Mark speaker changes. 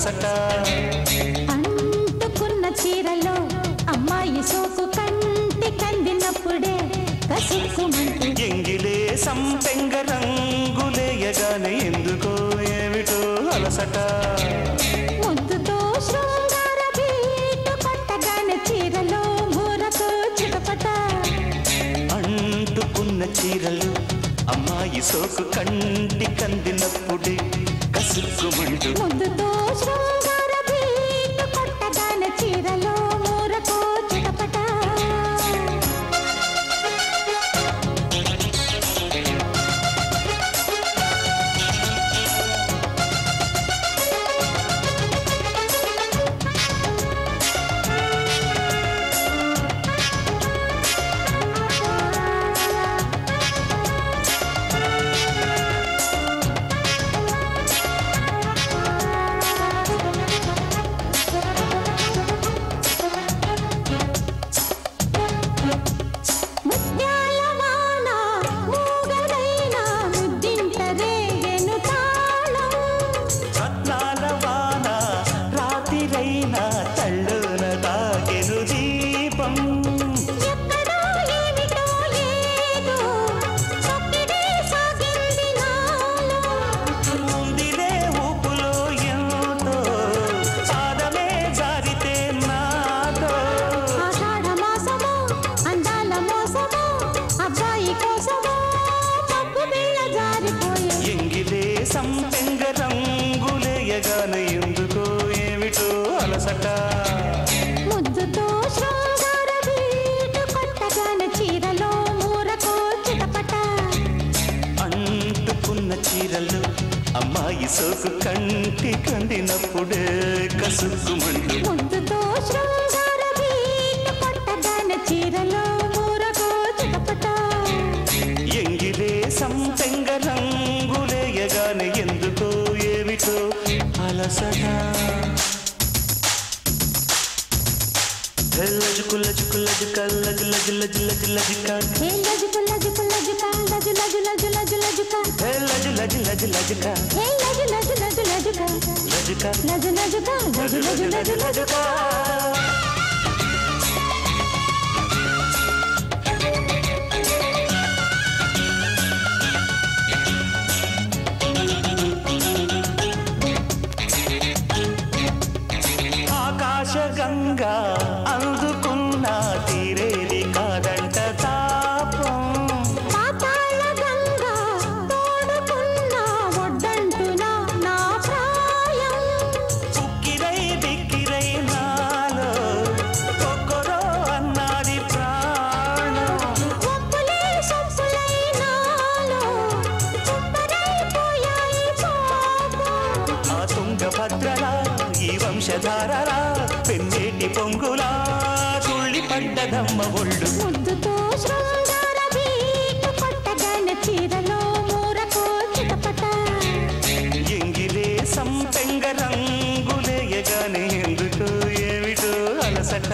Speaker 1: అలసట
Speaker 2: అంటుకున్న చీరలో అమ్మాయి సోకు కంటి కందినప్పుడే కసుక్కుమంటూ
Speaker 1: ఎంగిలే సంపెంగ రంగులేయగానే ఎందుకో ఏమిటో అలసట
Speaker 2: ముద్దుతో శృంగార బీటు కొట్టగానే చీరలో మూరకు చిటపట
Speaker 1: అంటుకున్న చీరలు అమ్మాయి సోకు కంటి కందినప్పుడే కసుక్కుమంటూ
Speaker 2: ముద్దుతో శృంగార బీటు కొట్టగానే చీరలో మూరకు చిటపట
Speaker 1: తళ్ళున తాకెను దీపం
Speaker 2: ఎక్కడో ఏమిటో ఏదో సొక్కిడే సాగింది నాలో
Speaker 1: ముందిలే ఊపులో ఎంతో పాదమే జారితే నాతో
Speaker 2: ఆషాఢ మాసమో అందాల మోసమో అబ్బాయి కోసమో పప్పు బిళ్ళ జారిపోయే
Speaker 1: ఎంగిలే సంపెంగ రంగులేయగానే ఎందుకో ఏమిటో అలసట
Speaker 2: ముద్దుతో శృంగార బీటు కొట్టగానే చీరలో మూరకు చిటపట
Speaker 1: అంటుకున్న చీరలు అమ్మాయి సోకు కంటి కందినప్పుడే కసుక్కుమంటూ
Speaker 2: ముద్దుతో శృంగార బీటు కొట్టగానే చీరలో మూరకు చిటపట
Speaker 1: ఎంగిలే సంపెంగ రంగులేయగానే ఎందుకో ఏమిటో అలసట లజుకు లజుకు లజుక లజు లజు లజు లజు లజుక
Speaker 2: హే లజుక లజుక లజుక లజు లజు లజు లజు లజుక
Speaker 1: లజు లజు లజు లజుక
Speaker 2: హే లజు లజు లజు లజుక
Speaker 1: లజుక
Speaker 2: లజు లజుక లజు లజు లజు లజుక
Speaker 1: ఆకాశగంగా అందుకున్న తీరేది కాదంట తాపం
Speaker 2: పాతాళ గంగా తోడుకున్న ఒడ్డంటున నా ప్రాయం
Speaker 1: ఉక్కిరై బిక్కిరై నాలో ఒక్కరో అన్నది ప్రాణం
Speaker 2: ఒప్పులే సొప్పులై నాలో చుప్పరైపోయాయి పాపం
Speaker 1: ఆ తుంగభద్రలా ఈ వంశధారలా పెన్నేటి పొంగులా తుళ్ళి పడ్డదమ్మ ఒళ్ళు
Speaker 2: ముద్దుతో శృంగార బీటు కొట్టగానే చీరలో మూరకు చిటపట
Speaker 1: ఎంగిలే సంపెంగ రంగులేయగానే ఎందుకు ఏమిటో అలసట